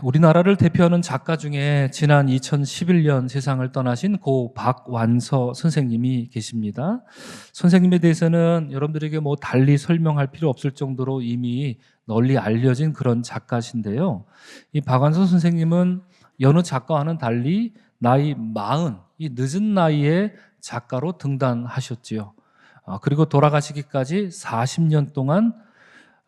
우리나라를 대표하는 작가 중에 지난 2011년 세상을 떠나신 고 박완서 선생님이 계십니다. 선생님에 대해서는 여러분들에게 뭐 달리 설명할 필요 없을 정도로 이미 널리 알려진 그런 작가신데요. 이 박완서 선생님은 여느 작가와는 달리 나이 40, 이 늦은 나이에 작가로 등단하셨지요. 그리고 돌아가시기까지 40년 동안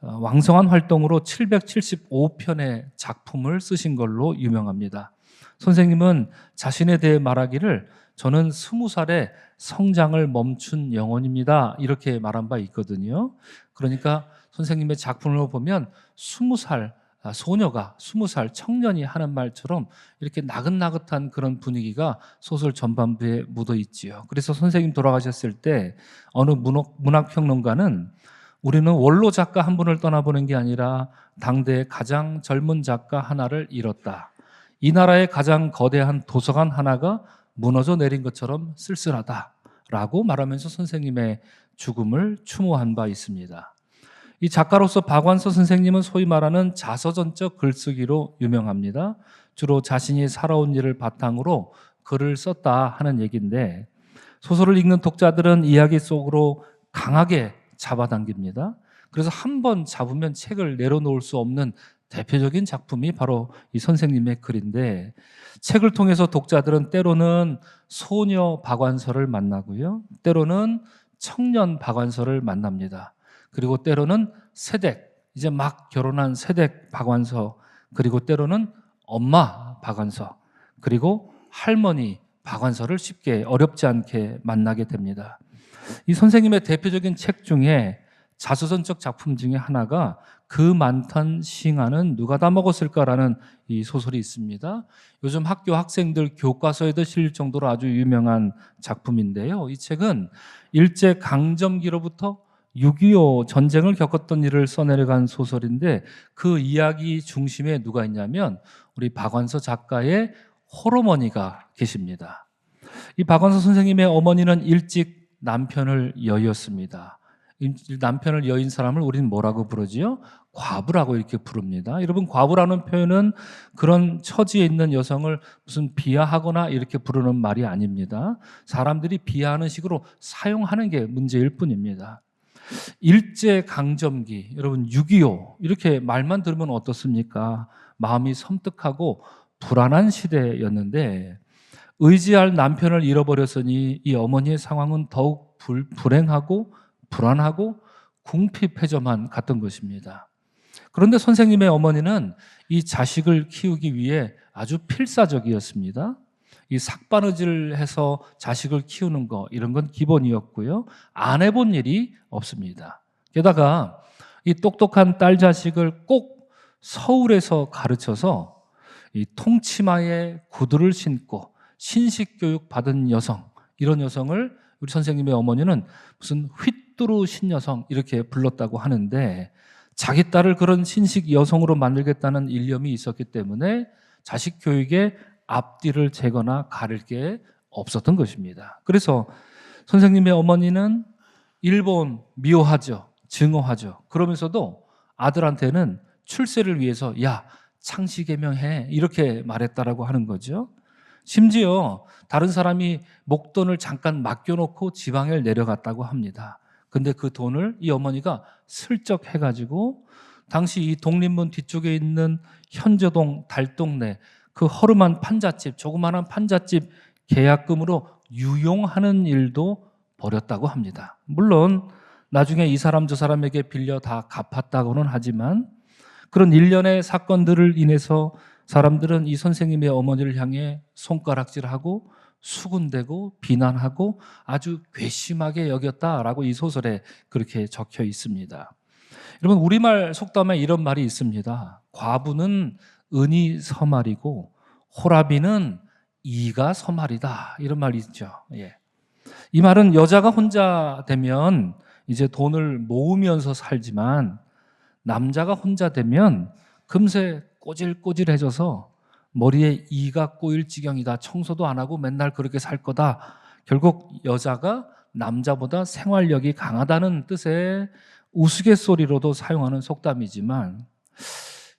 왕성한 활동으로 775편의 작품을 쓰신 걸로 유명합니다. 선생님은 자신에 대해 말하기를 저는 20살에 성장을 멈춘 영혼입니다. 이렇게 말한 바 있거든요. 그러니까 선생님의 작품을 보면 20살 소녀가 20살 청년이 하는 말처럼 이렇게 나긋나긋한 그런 분위기가 소설 전반부에 묻어 있지요. 그래서 선생님 돌아가셨을 때 어느 문학평론가는 우리는 원로 작가 한 분을 떠나보는 게 아니라 당대의 가장 젊은 작가 하나를 잃었다. 이 나라의 가장 거대한 도서관 하나가 무너져 내린 것처럼 쓸쓸하다라고 말하면서 선생님의 죽음을 추모한 바 있습니다. 이 작가로서 박완서 선생님은 소위 말하는 자서전적 글쓰기로 유명합니다. 주로 자신이 살아온 일을 바탕으로 글을 썼다 하는 얘기인데 소설을 읽는 독자들은 이야기 속으로 강하게 잡아당깁니다. 그래서 한 번 잡으면 책을 내려놓을 수 없는 대표적인 작품이 바로 이 선생님의 글인데 책을 통해서 독자들은 때로는 소녀 박완서를 만나고요. 때로는 청년 박완서를 만납니다. 그리고 때로는 새댁, 이제 막 결혼한 새댁 박완서, 그리고 때로는 엄마 박완서, 그리고 할머니 박완서를 쉽게 어렵지 않게 만나게 됩니다. 이 선생님의 대표적인 책 중에 자서전적 작품 중에 하나가 그 많던 싱아는 누가 다 먹었을까라는 이 소설이 있습니다. 요즘 학교 학생들 교과서에도 실릴 정도로 아주 유명한 작품인데요. 이 책은 일제강점기로부터 6.25 전쟁을 겪었던 일을 써내려간 소설인데 그 이야기 중심에 누가 있냐면 우리 박완서 작가의 홀어머니가 계십니다. 이 박완서 선생님의 어머니는 일찍 남편을 여의었습니다. 남편을 여인 사람을 우리는 뭐라고 부르지요? 과부라고 이렇게 부릅니다. 여러분, 과부라는 표현은 그런 처지에 있는 여성을 무슨 비하하거나 이렇게 부르는 말이 아닙니다. 사람들이 비하하는 식으로 사용하는 게 문제일 뿐입니다. 일제강점기, 여러분 6.25 이렇게 말만 들으면 어떻습니까? 마음이 섬뜩하고 불안한 시대였는데 의지할 남편을 잃어버렸으니 이 어머니의 상황은 더욱 불행하고 불안하고 궁핍해져만 갔던 것입니다. 그런데 선생님의 어머니는 이 자식을 키우기 위해 아주 필사적이었습니다. 이 삭바느질 해서 자식을 키우는 거 이런 건 기본이었고요. 안 해본 일이 없습니다. 게다가 이 똑똑한 딸 자식을 꼭 서울에서 가르쳐서 이 통치마에 구두를 신고 신식교육 받은 여성, 이런 여성을 우리 선생님의 어머니는 무슨 휘뚜루 신여성 이렇게 불렀다고 하는데 자기 딸을 그런 신식 여성으로 만들겠다는 일념이 있었기 때문에 자식 교육에 앞뒤를 재거나 가릴 게 없었던 것입니다. 그래서 선생님의 어머니는 일본 미워하죠. 증오하죠. 그러면서도 아들한테는 출세를 위해서 야, 창씨개명해 이렇게 말했다라고 하는 거죠. 심지어 다른 사람이 목돈을 잠깐 맡겨놓고 지방에 내려갔다고 합니다. 근데 그 돈을 이 어머니가 슬쩍 해가지고 당시 이 독립문 뒤쪽에 있는 현저동 달동네 그 허름한 판잣집, 조그마한 판잣집 계약금으로 유용하는 일도 벌였다고 합니다. 물론 나중에 이 사람 저 사람에게 빌려 다 갚았다고는 하지만 그런 일련의 사건들을 인해서 사람들은 이 선생님의 어머니를 향해 손가락질하고 수군대고 비난하고 아주 괘씸하게 여겼다라고 이 소설에 그렇게 적혀 있습니다. 여러분, 우리말 속담에 이런 말이 있습니다. 과부는 은이 서말이고 호라비는 이가 서말이다, 이런 말이 있죠. 예. 이 말은 여자가 혼자 되면 이제 돈을 모으면서 살지만 남자가 혼자 되면 금세 꼬질꼬질해져서 머리에 이가 꼬일 지경이다. 청소도 안 하고 맨날 그렇게 살 거다. 결국 여자가 남자보다 생활력이 강하다는 뜻의 우스갯소리로도 사용하는 속담이지만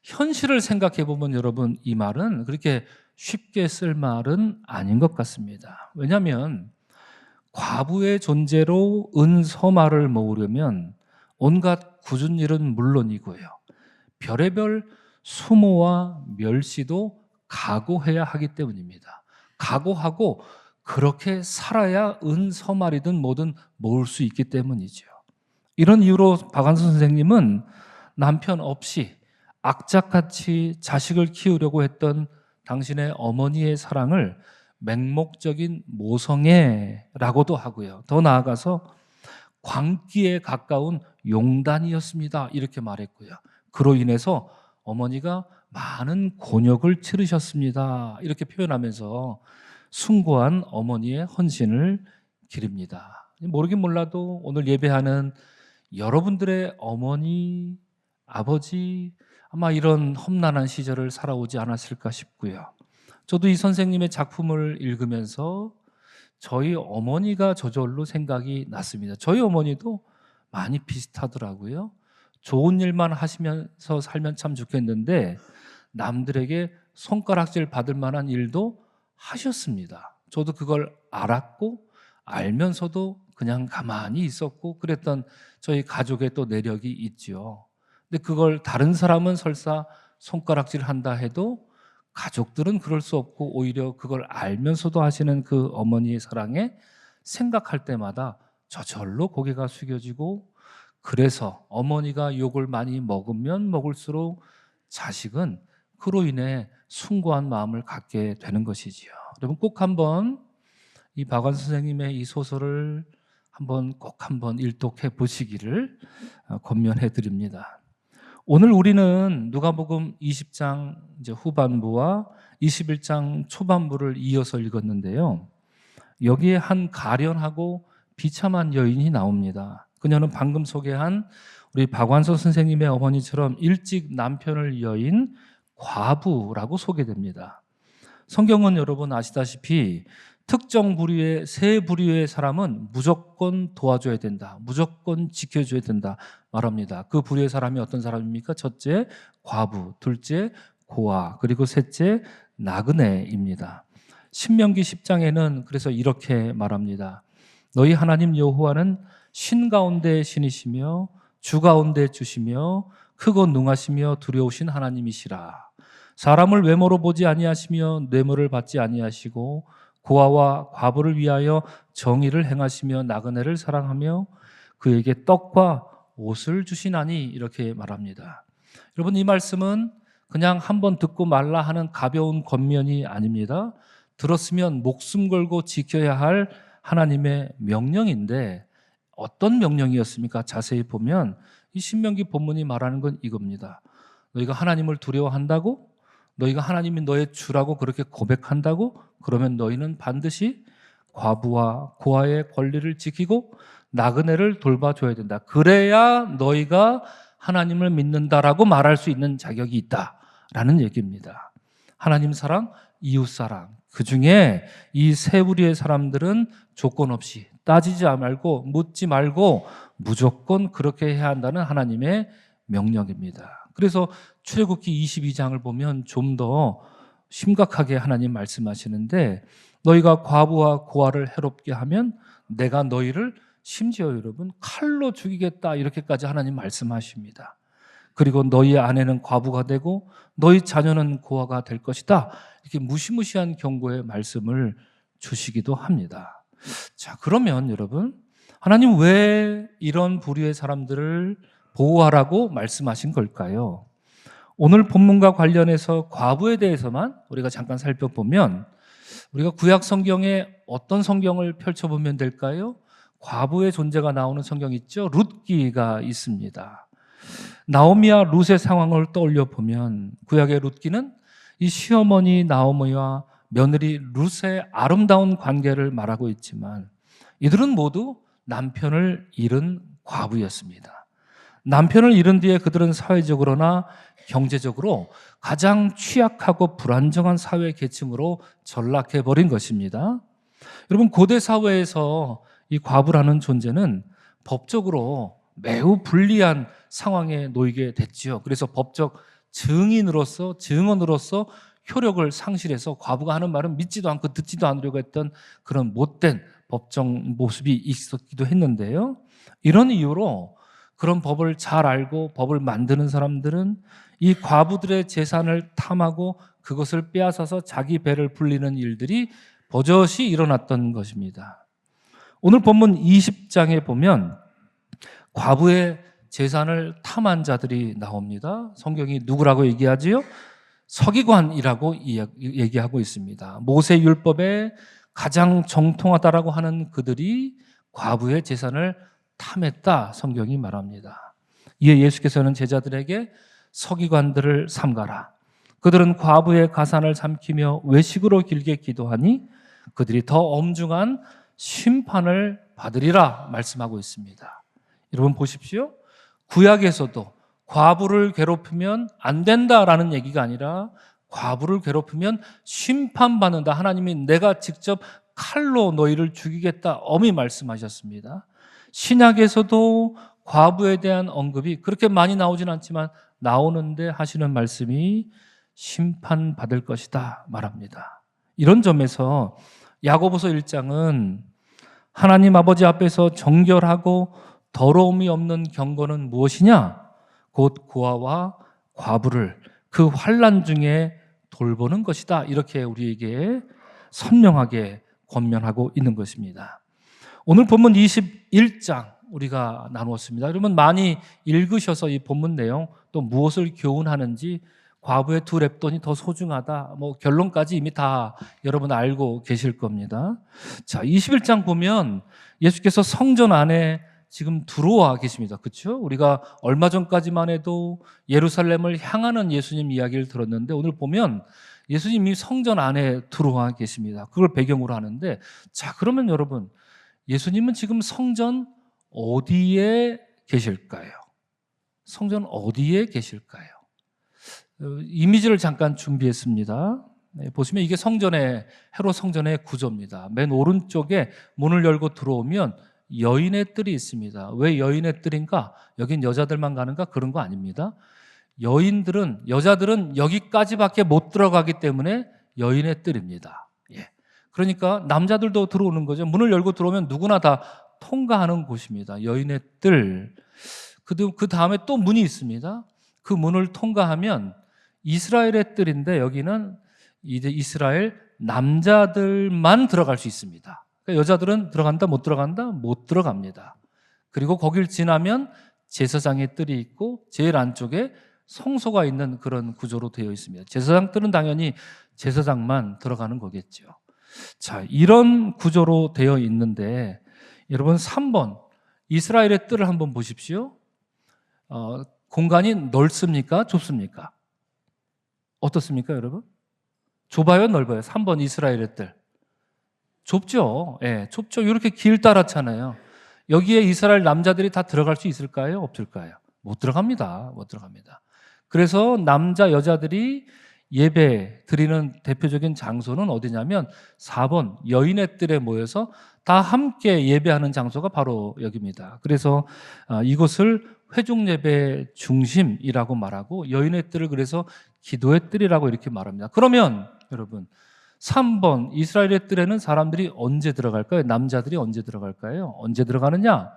현실을 생각해 보면 여러분 이 말은 그렇게 쉽게 쓸 말은 아닌 것 같습니다. 왜냐하면 과부의 존재로 은서마를 모으려면 온갖 굳은 일은 물론이고요. 별의별 수모와 멸시도 각오해야 하기 때문입니다. 각오하고 그렇게 살아야 은서말이든 뭐든 모을 수 있기 때문이죠. 이런 이유로 박완서 선생님은 남편 없이 악착같이 자식을 키우려고 했던 당신의 어머니의 사랑을 맹목적인 모성애라고도 하고요. 더 나아가서 광기에 가까운 용단이었습니다. 이렇게 말했고요. 그로 인해서 어머니가 많은 곤욕을 치르셨습니다. 이렇게 표현하면서 숭고한 어머니의 헌신을 기립니다. 모르긴 몰라도 오늘 예배하는 여러분들의 어머니, 아버지 아마 이런 험난한 시절을 살아오지 않았을까 싶고요. 저도 이 선생님의 작품을 읽으면서 저희 어머니가 저절로 생각이 났습니다. 저희 어머니도 많이 비슷하더라고요. 좋은 일만 하시면서 살면 참 좋겠는데 남들에게 손가락질 받을 만한 일도 하셨습니다. 저도 그걸 알았고 알면서도 그냥 가만히 있었고 그랬던 저희 가족의 또 내력이 있죠. 근데 그걸 다른 사람은 설사 손가락질 한다 해도 가족들은 그럴 수 없고 오히려 그걸 알면서도 하시는 그 어머니의 사랑에 생각할 때마다 저절로 고개가 숙여지고 그래서 어머니가 욕을 많이 먹으면 먹을수록 자식은 그로 인해 숭고한 마음을 갖게 되는 것이지요. 여러분 꼭 한번 이 박완서 선생님의 이 소설을 꼭 한번 일독해 보시기를 권면해 드립니다. 오늘 우리는 누가복음 20장 이제 후반부와 21장 초반부를 이어서 읽었는데요. 여기에 한 가련하고 비참한 여인이 나옵니다. 그녀는 방금 소개한 우리 박완서 선생님의 어머니처럼 일찍 남편을 여인 과부라고 소개됩니다. 성경은 여러분 아시다시피 특정 부류의 세 부류의 사람은 무조건 도와줘야 된다. 무조건 지켜줘야 된다 말합니다. 그 부류의 사람이 어떤 사람입니까? 첫째 과부, 둘째 고아, 그리고 셋째 나그네입니다. 신명기 10장에는 그래서 이렇게 말합니다. 너희 하나님 여호와는 신 가운데 신이시며 주 가운데 주시며 크고 능하시며 두려우신 하나님이시라. 사람을 외모로 보지 아니하시며 뇌물을 받지 아니하시고 고아와 과부를 위하여 정의를 행하시며 나그네를 사랑하며 그에게 떡과 옷을 주시나니 이렇게 말합니다. 여러분 이 말씀은 그냥 한번 듣고 말라 하는 가벼운 권면이 아닙니다. 들었으면 목숨 걸고 지켜야 할 하나님의 명령인데 어떤 명령이었습니까? 자세히 보면 이 신명기 본문이 말하는 건 이겁니다. 너희가 하나님을 두려워한다고? 너희가 하나님이 너의 주라고 그렇게 고백한다고? 그러면 너희는 반드시 과부와 고아의 권리를 지키고 나그네를 돌봐줘야 된다. 그래야 너희가 하나님을 믿는다라고 말할 수 있는 자격이 있다라는 얘기입니다. 하나님 사랑, 이웃 사랑. 그중에 이 세 부류의 사람들은 조건 없이 따지지 말고 묻지 말고 무조건 그렇게 해야 한다는 하나님의 명령입니다. 그래서 출애굽기 22장을 보면 좀 더 심각하게 하나님 말씀하시는데 너희가 과부와 고아를 해롭게 하면 내가 너희를 심지어 여러분 칼로 죽이겠다 이렇게까지 하나님 말씀하십니다. 그리고 너희 아내는 과부가 되고 너희 자녀는 고아가 될 것이다. 이렇게 무시무시한 경고의 말씀을 주시기도 합니다. 자, 그러면 여러분 하나님 왜 이런 부류의 사람들을 보호하라고 말씀하신 걸까요? 오늘 본문과 관련해서 과부에 대해서만 우리가 잠깐 살펴보면 우리가 구약 성경에 어떤 성경을 펼쳐보면 될까요? 과부의 존재가 나오는 성경 있죠? 룻기가 있습니다. 나오미와 룻의 상황을 떠올려 보면 구약의 룻기는 이 시어머니 나오미와 며느리 룻의 아름다운 관계를 말하고 있지만 이들은 모두 남편을 잃은 과부였습니다. 남편을 잃은 뒤에 그들은 사회적으로나 경제적으로 가장 취약하고 불안정한 사회 계층으로 전락해버린 것입니다. 여러분 고대 사회에서 이 과부라는 존재는 법적으로 매우 불리한 상황에 놓이게 됐지요. 그래서 법적 증언으로서 효력을 상실해서 과부가 하는 말은 믿지도 않고 듣지도 않으려고 했던 그런 못된 법정 모습이 있었기도 했는데요. 이런 이유로 그런 법을 잘 알고 법을 만드는 사람들은 이 과부들의 재산을 탐하고 그것을 빼앗아서 자기 배를 불리는 일들이 버젓이 일어났던 것입니다. 오늘 본문 20장에 보면 과부의 재산을 탐한 자들이 나옵니다. 성경이 누구라고 얘기하지요? 서기관이라고 얘기하고 있습니다. 모세 율법에 가장 정통하다라고 하는 그들이 과부의 재산을 탐했다, 성경이 말합니다. 이에 예수께서는 제자들에게 서기관들을 삼가라. 그들은 과부의 가산을 삼키며 외식으로 길게 기도하니 그들이 더 엄중한 심판을 받으리라 말씀하고 있습니다. 여러분 보십시오. 구약에서도 과부를 괴롭히면 안 된다라는 얘기가 아니라 과부를 괴롭히면 심판받는다. 하나님이 내가 직접 칼로 너희를 죽이겠다 엄히 말씀하셨습니다. 신약에서도 과부에 대한 언급이 그렇게 많이 나오진 않지만 나오는데 하시는 말씀이 심판받을 것이다 말합니다. 이런 점에서 야고보서 1장은 하나님 아버지 앞에서 정결하고 더러움이 없는 경건은 무엇이냐? 곧 고아와 과부를 그 환난 중에 돌보는 것이다. 이렇게 우리에게 선명하게 권면하고 있는 것입니다. 오늘 본문 21장 우리가 나누었습니다. 여러분 많이 읽으셔서 이 본문 내용 또 무엇을 교훈하는지 과부의 두 렙돈이 더 소중하다. 결론까지 이미 다 여러분 알고 계실 겁니다. 자, 21장 보면 예수께서 성전 안에 지금 들어와 계십니다. 그렇죠? 우리가 얼마 전까지만 해도 예루살렘을 향하는 예수님 이야기를 들었는데 오늘 보면 예수님이 성전 안에 들어와 계십니다. 그걸 배경으로 하는데 자, 그러면 여러분 예수님은 지금 성전 어디에 계실까요? 성전 어디에 계실까요? 이미지를 잠깐 준비했습니다. 보시면 이게 헤롯 성전의 구조입니다. 맨 오른쪽에 문을 열고 들어오면 여인의 뜰이 있습니다. 왜 여인의 뜰인가? 여긴 여자들만 가는가? 그런 거 아닙니다. 여자들은 여기까지밖에 못 들어가기 때문에 여인의 뜰입니다. 예. 그러니까 남자들도 들어오는 거죠. 문을 열고 들어오면 누구나 다 통과하는 곳입니다. 여인의 뜰. 그 다음에 또 문이 있습니다. 그 문을 통과하면 이스라엘의 뜰인데 여기는 이제 이스라엘 남자들만 들어갈 수 있습니다. 그러니까 여자들은 들어간다, 못 들어간다? 못 들어갑니다. 그리고 거길 지나면 제사장의 뜰이 있고 제일 안쪽에 성소가 있는 그런 구조로 되어 있습니다. 제사장 뜰은 당연히 제사장만 들어가는 거겠죠. 자, 이런 구조로 되어 있는데 여러분 3번 이스라엘의 뜰을 한번 보십시오. 공간이 넓습니까? 좁습니까? 어떻습니까, 여러분? 좁아요, 넓어요? 3번 이스라엘의 뜰. 좁죠. 예, 좁죠. 이렇게 길 따랐잖아요. 여기에 이스라엘 남자들이 다 들어갈 수 있을까요? 없을까요? 못 들어갑니다. 못 들어갑니다. 그래서 남자, 여자들이 예배 드리는 대표적인 장소는 어디냐면 4번 여인의 뜰에 모여서 다 함께 예배하는 장소가 바로 여기입니다. 그래서 이곳을 회중예배 중심이라고 말하고 여인의 뜰을 그래서 기도의 뜰이라고 이렇게 말합니다. 그러면 여러분 3번 이스라엘의 뜰에는 사람들이 언제 들어갈까요? 남자들이 언제 들어갈까요? 언제 들어가느냐?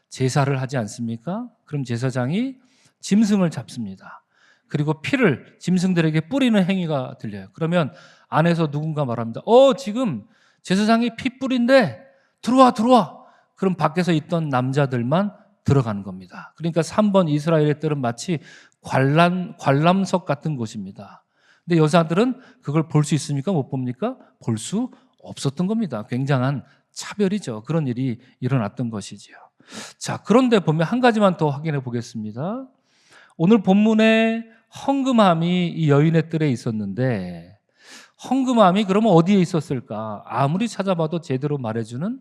제사를 하지 않습니까? 그럼 제사장이 짐승을 잡습니다. 그리고 피를 짐승들에게 뿌리는 행위가 들려요. 그러면 안에서 누군가 말합니다. 지금 제사장이 피 뿌린데 들어와. 그럼 밖에서 있던 남자들만 들어가는 겁니다. 그러니까 3번 이스라엘의 뜰은 마치 관람석 같은 곳입니다. 근데 여자들은 그걸 볼 수 있습니까? 못 봅니까? 볼 수 없었던 겁니다. 굉장한 차별이죠. 그런 일이 일어났던 것이죠. 자, 그런데 보면 한 가지만 더 확인해 보겠습니다. 오늘 본문에 헝금함이 이 여인의 뜰에 있었는데 헝금함이 그러면 어디에 있었을까? 아무리 찾아봐도 제대로 말해주는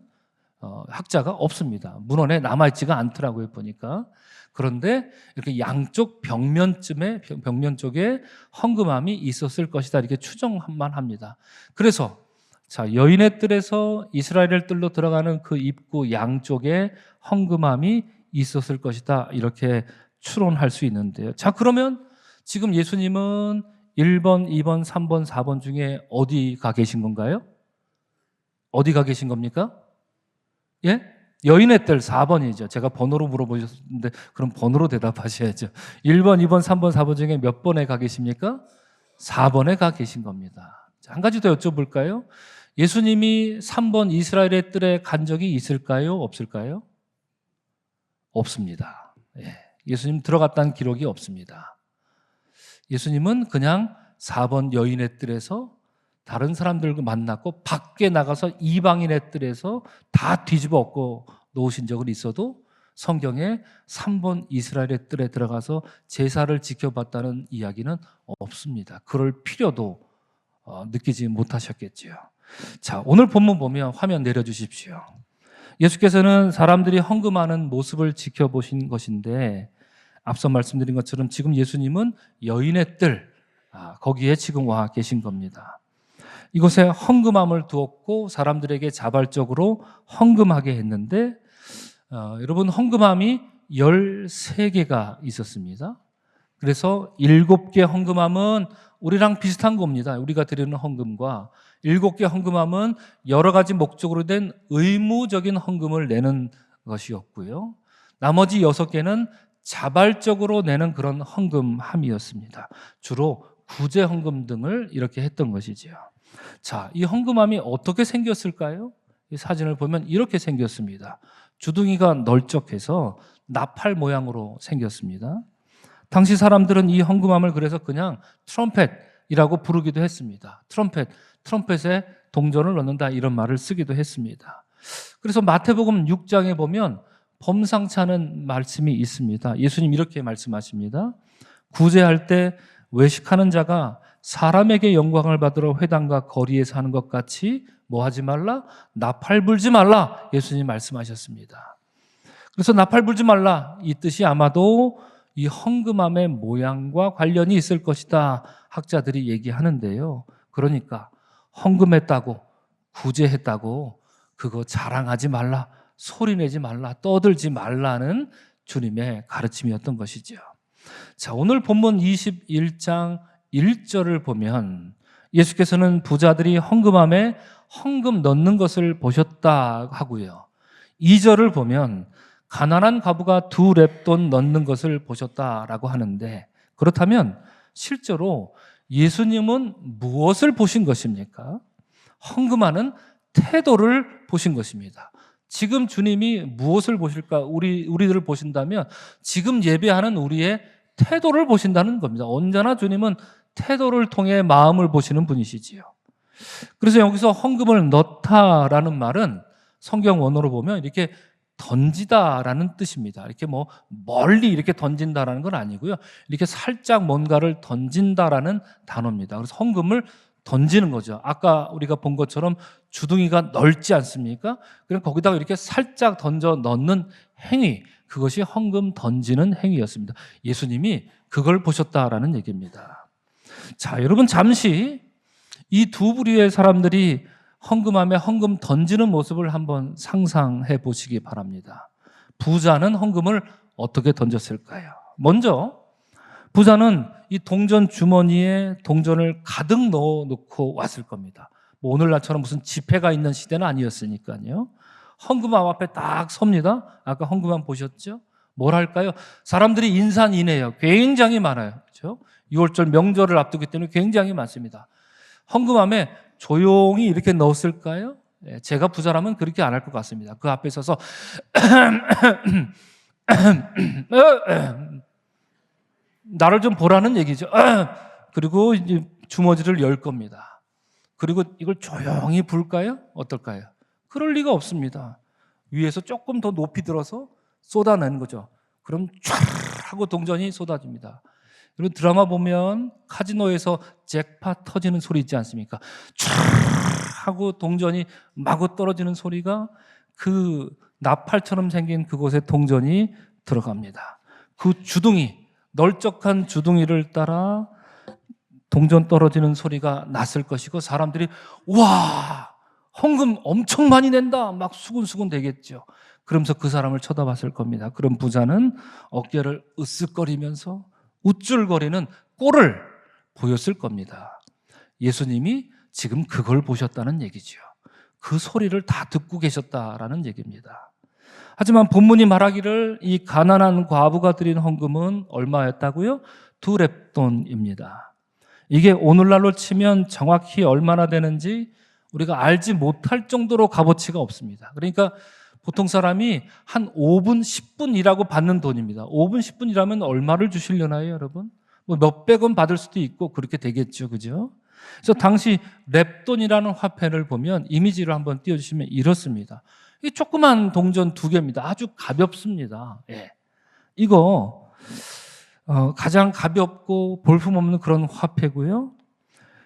학자가 없습니다. 문헌에 남아있지가 않더라고요, 보니까. 그런데 이렇게 양쪽 벽면 쪽에 헝금함이 있었을 것이다. 이렇게 추정만 합니다. 그래서 자, 여인의 뜰에서 이스라엘 뜰로 들어가는 그 입구 양쪽에 헝금함이 있었을 것이다. 이렇게 추론할 수 있는데요. 자, 그러면 지금 예수님은 1번, 2번, 3번, 4번 중에 어디 가 계신 건가요? 어디 가 계신 겁니까? 예? 여인의 뜰 4번이죠. 제가 번호로 물어보셨는데 그럼 번호로 대답하셔야죠. 1번, 2번, 3번, 4번 중에 몇 번에 가 계십니까? 4번에 가 계신 겁니다. 자, 한 가지 더 여쭤볼까요? 예수님이 3번 이스라엘의 뜰에 간 적이 있을까요? 없을까요? 없습니다. 예. 예수님 들어갔다는 기록이 없습니다. 예수님은 그냥 4번 여인의 뜰에서 다른 사람들과 만났고 밖에 나가서 이방인의 뜰에서 다 뒤집어 엎고 놓으신 적은 있어도 성경에 3번 이스라엘의 뜰에 들어가서 제사를 지켜봤다는 이야기는 없습니다. 그럴 필요도 느끼지 못하셨겠지요. 자, 오늘 본문 보면 화면 내려주십시오. 예수께서는 사람들이 헌금하는 모습을 지켜보신 것인데 앞서 말씀드린 것처럼 지금 예수님은 여인의 뜰, 거기에 지금 와 계신 겁니다. 이곳에 헌금함을 두었고 사람들에게 자발적으로 헌금하게 했는데 여러분 헌금함이 13개가 있었습니다. 그래서 7개 헌금함은 우리랑 비슷한 겁니다. 우리가 드리는 헌금과 7개 헌금함은 여러 가지 목적으로 된 의무적인 헌금을 내는 것이었고요. 나머지 6개는 자발적으로 내는 그런 헌금함이었습니다. 주로 구제 헌금 등을 이렇게 했던 것이지요. 자, 이 헌금함이 어떻게 생겼을까요? 이 사진을 보면 이렇게 생겼습니다. 주둥이가 널쩍해서 나팔 모양으로 생겼습니다. 당시 사람들은 이 헌금함을 그래서 그냥 트럼펫이라고 부르기도 했습니다. 트럼펫에 동전을 넣는다 이런 말을 쓰기도 했습니다. 그래서 마태복음 6장에 보면 범상치 않은 말씀이 있습니다. 예수님 이렇게 말씀하십니다. 구제할 때 외식하는 자가 사람에게 영광을 받으러 회당과 거리에서 하는 것 같이 뭐 하지 말라? 나팔 불지 말라. 예수님 말씀하셨습니다. 그래서 나팔 불지 말라 이 뜻이 아마도 이 헌금함의 모양과 관련이 있을 것이다 학자들이 얘기하는데요. 그러니까 헌금했다고 구제했다고 그거 자랑하지 말라, 소리내지 말라, 떠들지 말라는 주님의 가르침이었던 것이죠. 자, 오늘 본문 21장 1절을 보면 예수께서는 부자들이 헌금함에 헌금 넣는 것을 보셨다 하고요. 2절을 보면 가난한 과부가 2렙돈 넣는 것을 보셨다라고 하는데 그렇다면 실제로 예수님은 무엇을 보신 것입니까? 헌금하는 태도를 보신 것입니다. 지금 주님이 무엇을 보실까? 우리들을 보신다면 지금 예배하는 우리의 태도를 보신다는 겁니다. 언제나 주님은 태도를 통해 마음을 보시는 분이시지요. 그래서 여기서 헌금을 넣다라는 말은 성경 원어로 보면 이렇게 던지다라는 뜻입니다. 이렇게 뭐 멀리 이렇게 던진다라는 건 아니고요. 이렇게 살짝 뭔가를 던진다라는 단어입니다. 그래서 헌금을 던지는 거죠. 아까 우리가 본 것처럼 주둥이가 넓지 않습니까? 그럼 거기다가 이렇게 살짝 던져 넣는 행위, 그것이 헌금 던지는 행위였습니다. 예수님이 그걸 보셨다라는 얘기입니다. 자, 여러분 잠시 이 두 부류의 사람들이 헌금함에 헌금 던지는 모습을 한번 상상해 보시기 바랍니다. 부자는 헌금을 어떻게 던졌을까요? 먼저 부자는 이 동전 주머니에 동전을 가득 넣어 놓고 왔을 겁니다. 뭐 오늘날처럼 무슨 지폐가 있는 시대는 아니었으니까요. 헌금함 앞에 딱 섭니다. 아까 헌금함 보셨죠? 뭘 할까요? 사람들이 인산인해요. 굉장히 많아요. 그렇죠? 6월절 명절을 앞두기 때문에 굉장히 많습니다. 헌금함에 조용히 이렇게 넣었을까요? 제가 부자라면 그렇게 안 할 것 같습니다. 그 앞에 서서 나를 좀 보라는 얘기죠. 그리고 이제 주머니를 열 겁니다. 그리고 이걸 조용히 불까요? 어떨까요? 그럴 리가 없습니다. 위에서 조금 더 높이 들어서 쏟아내는 거죠. 그럼 촤 하고 동전이 쏟아집니다. 여러분 드라마 보면 카지노에서 잭팟 터지는 소리 있지 않습니까? 촤 하고 동전이 마구 떨어지는 소리가 그 나팔처럼 생긴 그곳에 동전이 들어갑니다. 그 주둥이, 널쩍한 주둥이를 따라 동전 떨어지는 소리가 났을 것이고 사람들이 와 헌금 엄청 많이 낸다 막 수군수군 되겠죠. 그러면서 그 사람을 쳐다봤을 겁니다. 그럼 부자는 어깨를 으쓱거리면서 우쭐거리는 꼴을 보였을 겁니다. 예수님이 지금 그걸 보셨다는 얘기죠. 그 소리를 다 듣고 계셨다라는 얘기입니다. 하지만 본문이 말하기를 이 가난한 과부가 드린 헌금은 얼마였다고요? 2렙돈입니다. 이게 오늘날로 치면 정확히 얼마나 되는지 우리가 알지 못할 정도로 값어치가 없습니다. 그러니까 보통 사람이 한 5분, 10분 일하고 받는 돈입니다. 5분, 10분 일하면 얼마를 주시려나요, 여러분? 뭐 몇백 원 받을 수도 있고 그렇게 되겠죠, 그죠? 그래서 당시 렙돈이라는 화폐를 보면 이미지를 한번 띄워주시면 이렇습니다. 이 조그만 동전 2개입니다. 아주 가볍습니다. 예. 이거 가장 가볍고 볼품없는 그런 화폐고요.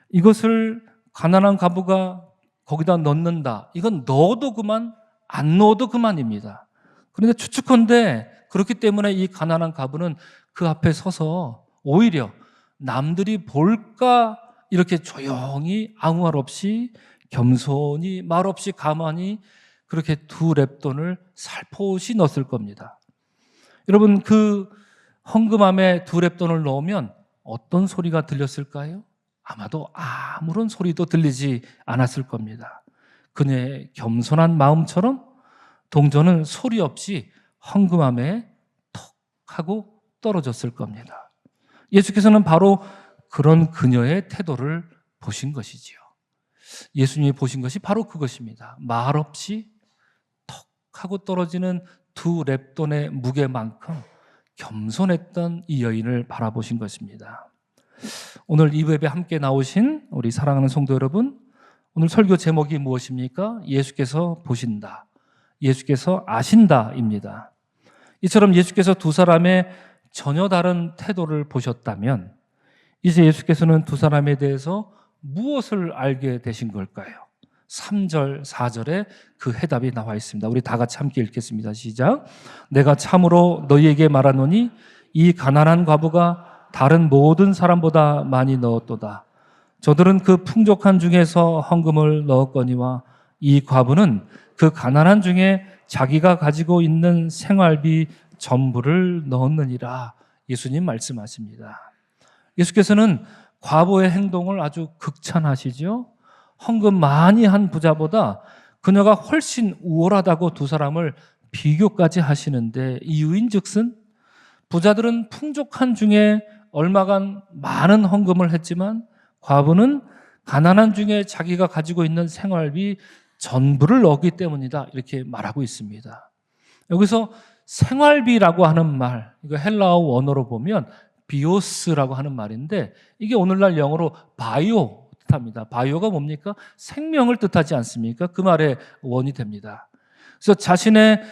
이것을 가난한 과부가 거기다 넣는다. 이건 넣어도 그만, 안 넣어도 그만입니다. 그런데 추측컨대 그렇기 때문에 이 가난한 과부는 그 앞에 서서 오히려 남들이 볼까 이렇게 조용히 아무 말 없이 겸손히 말 없이 가만히 그렇게 2렙돈을 살포시 넣었을 겁니다. 여러분, 그 헌금함에 2렙돈을 넣으면 어떤 소리가 들렸을까요? 아마도 아무런 소리도 들리지 않았을 겁니다. 그녀의 겸손한 마음처럼 동전은 소리 없이 헌금함에 톡 하고 떨어졌을 겁니다. 예수께서는 바로 그런 그녀의 태도를 보신 것이지요. 예수님이 보신 것이 바로 그것입니다. 말 없이 톡 하고 떨어지는 2렙돈의 무게만큼 겸손했던 이 여인을 바라보신 것입니다. 오늘 이 예배 함께 나오신 우리 사랑하는 성도 여러분, 오늘 설교 제목이 무엇입니까? 예수께서 보신다, 예수께서 아신다입니다. 이처럼 예수께서 두 사람의 전혀 다른 태도를 보셨다면 이제 예수께서는 두 사람에 대해서 무엇을 알게 되신 걸까요? 3절, 4절에 그 해답이 나와 있습니다. 우리 다 같이 함께 읽겠습니다. 시작. 내가 참으로 너희에게 말하노니 이 가난한 과부가 다른 모든 사람보다 많이 넣었도다. 저들은 그 풍족한 중에서 헌금을 넣었거니와 이 과부는 그 가난한 중에 자기가 가지고 있는 생활비 전부를 넣었느니라. 예수님 말씀하십니다. 예수께서는 과부의 행동을 아주 극찬하시죠. 헌금 많이 한 부자보다 그녀가 훨씬 우월하다고 두 사람을 비교까지 하시는데, 이유인즉슨 부자들은 풍족한 중에 얼마간 많은 헌금을 했지만 과부는 가난한 중에 자기가 가지고 있는 생활비 전부를 넣었기 때문이다, 이렇게 말하고 있습니다. 여기서 생활비라고 하는 말, 이거 헬라어 원어로 보면 비오스라고 하는 말인데 이게 오늘날 영어로 바이오 뜻합니다. 바이오가 뭡니까? 생명을 뜻하지 않습니까? 그 말의 원이 됩니다. 그래서 자신의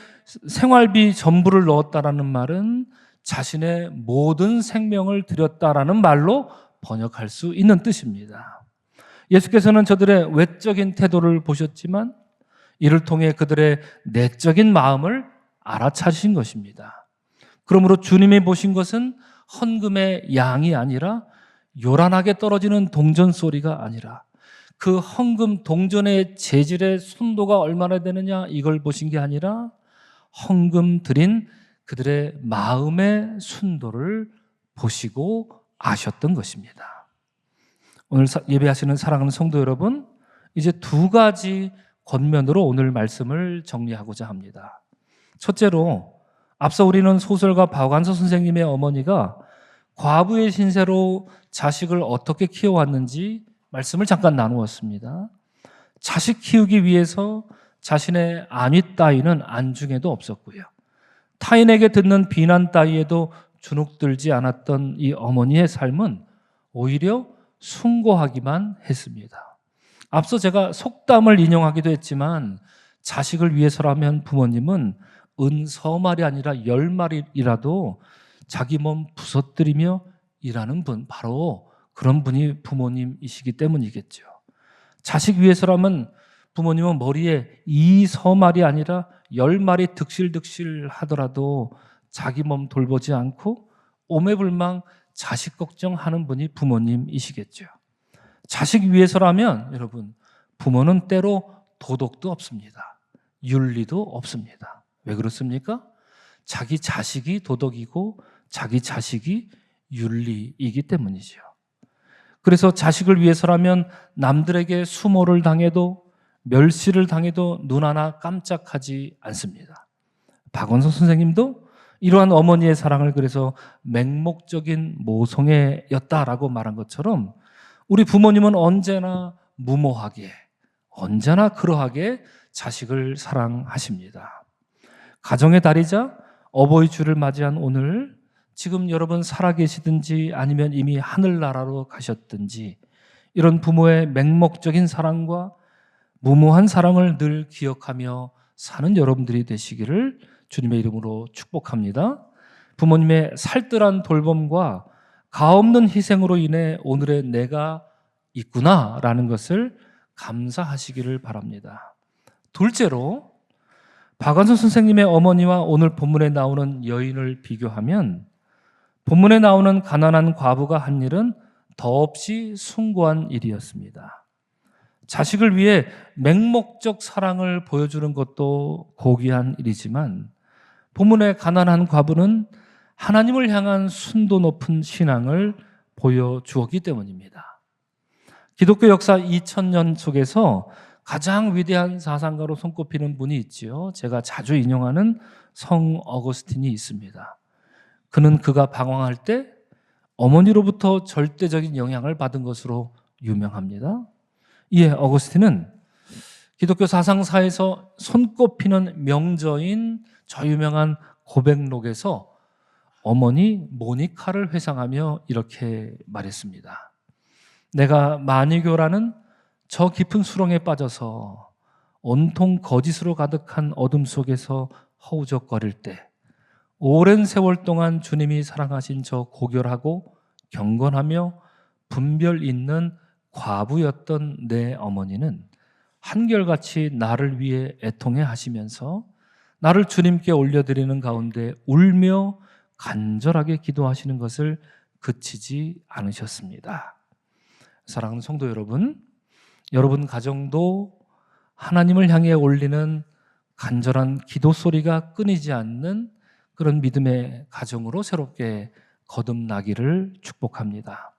생활비 전부를 넣었다라는 말은 자신의 모든 생명을 드렸다라는 말로 번역할 수 있는 뜻입니다. 예수께서는 저들의 외적인 태도를 보셨지만 이를 통해 그들의 내적인 마음을 알아차리신 것입니다. 그러므로 주님이 보신 것은 헌금의 양이 아니라 요란하게 떨어지는 동전 소리가 아니라 그 헌금 동전의 재질의 순도가 얼마나 되느냐 이걸 보신 게 아니라 헌금 드린 그들의 마음의 순도를 보시고 아셨던 것입니다. 오늘 예배하시는 사랑하는 성도 여러분, 이제 두 가지 권면으로 오늘 말씀을 정리하고자 합니다. 첫째로, 앞서 우리는 소설가 박완서 선생님의 어머니가 과부의 신세로 자식을 어떻게 키워왔는지 말씀을 잠깐 나누었습니다. 자식 키우기 위해서 자신의 안위 따위는 안중에도 없었고요. 타인에게 듣는 비난 따위에도 주눅들지 않았던 이 어머니의 삶은 오히려 숭고하기만 했습니다. 앞서 제가 속담을 인용하기도 했지만 자식을 위해서라면 부모님은 은서말이 아니라 10마리라도 자기 몸 부서뜨리며 일하는 분, 바로 그런 분이 부모님이시기 때문이겠죠. 자식 위해서라면 부모님은 머리에 2서말이 아니라 10마리 득실득실 하더라도 자기 몸 돌보지 않고 오매불망 자식 걱정하는 분이 부모님이시겠죠. 자식 위해서라면 여러분, 부모는 때로 도덕도 없습니다. 윤리도 없습니다. 왜 그렇습니까? 자기 자식이 도덕이고 자기 자식이 윤리이기 때문이죠. 그래서 자식을 위해서라면 남들에게 수모를 당해도 멸시를 당해도 눈 하나 깜짝하지 않습니다. 박원서 선생님도 이러한 어머니의 사랑을 그래서 맹목적인 모성애였다라고 말한 것처럼 우리 부모님은 언제나 무모하게, 언제나 그러하게 자식을 사랑하십니다. 가정의 달이자 어버이 주를 맞이한 오늘, 지금 여러분 살아계시든지 아니면 이미 하늘나라로 가셨든지 이런 부모의 맹목적인 사랑과 무모한 사랑을 늘 기억하며 사는 여러분들이 되시기를 주님의 이름으로 축복합니다. 부모님의 살뜰한 돌봄과 가없는 희생으로 인해 오늘의 내가 있구나라는 것을 감사하시기를 바랍니다. 둘째로, 박완선 선생님의 어머니와 오늘 본문에 나오는 여인을 비교하면 본문에 나오는 가난한 과부가 한 일은 더없이 숭고한 일이었습니다. 자식을 위해 맹목적 사랑을 보여주는 것도 고귀한 일이지만 본문의 가난한 과부는 하나님을 향한 순도 높은 신앙을 보여주었기 때문입니다. 기독교 역사 2000년 속에서 가장 위대한 사상가로 손꼽히는 분이 있지요. 제가 자주 인용하는 성 어거스틴이 있습니다. 그는 그가 방황할 때 어머니로부터 절대적인 영향을 받은 것으로 유명합니다. 이에 어거스틴은 기독교 사상사에서 손꼽히는 명저인 저 유명한 고백록에서 어머니 모니카를 회상하며 이렇게 말했습니다. 내가 마니교라는 저 깊은 수렁에 빠져서 온통 거짓으로 가득한 어둠 속에서 허우적거릴 때 오랜 세월 동안 주님이 사랑하신 저 고결하고 경건하며 분별 있는 과부였던 내 어머니는 한결같이 나를 위해 애통해 하시면서 나를 주님께 올려드리는 가운데 울며 간절하게 기도하시는 것을 그치지 않으셨습니다. 사랑하는 성도 여러분, 여러분 가정도 하나님을 향해 올리는 간절한 기도 소리가 끊이지 않는 그런 믿음의 가정으로 새롭게 거듭나기를 축복합니다.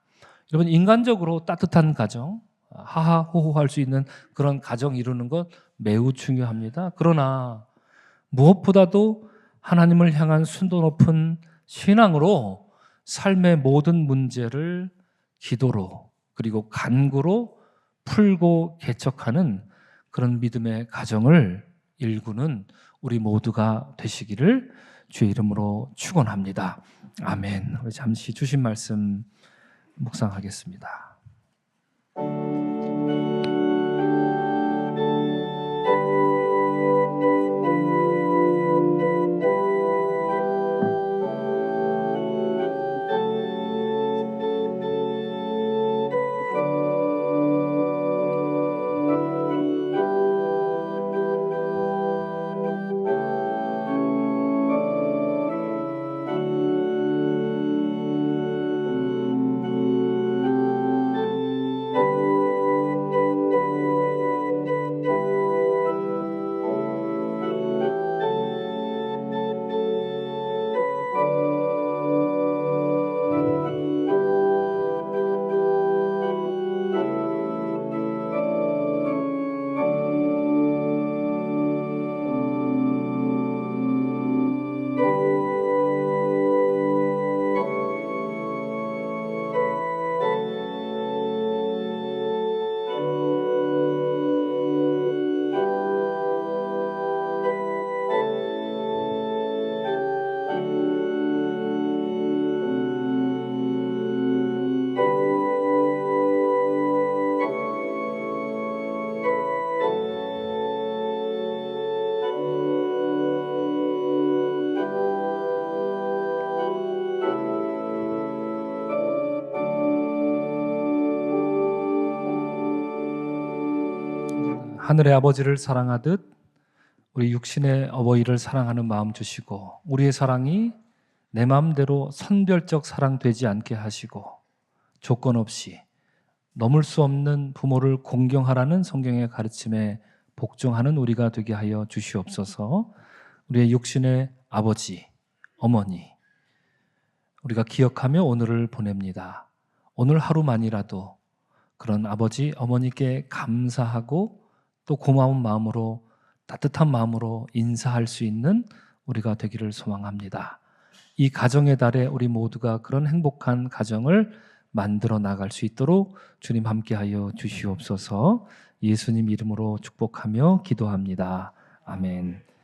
여러분, 인간적으로 따뜻한 가정, 하하호호할 수 있는 그런 가정 이루는 것 매우 중요합니다. 그러나 무엇보다도 하나님을 향한 순도 높은 신앙으로 삶의 모든 문제를 기도로 그리고 간구로 풀고 개척하는 그런 믿음의 가정을 일구는 우리 모두가 되시기를 주의 이름으로 축원합니다. 아멘. 우리 잠시 주신 말씀 묵상하겠습니다. 하늘의 아버지를 사랑하듯 우리 육신의 어버이를 사랑하는 마음 주시고 우리의 사랑이 내 마음대로 선별적 사랑 되지 않게 하시고 조건 없이 넘을 수 없는 부모를 공경하라는 성경의 가르침에 복종하는 우리가 되게 하여 주시옵소서. 우리의 육신의 아버지, 어머니, 우리가 기억하며 오늘을 보냅니다. 오늘 하루만이라도 그런 아버지, 어머니께 감사하고 또 고마운 마음으로, 따뜻한 마음으로 인사할 수 있는 우리가 되기를 소망합니다. 이 가정의 달에 우리 모두가 그런 행복한 가정을 만들어 나갈 수 있도록 주님 함께하여 주시옵소서. 예수님 이름으로 축복하며 기도합니다. 아멘.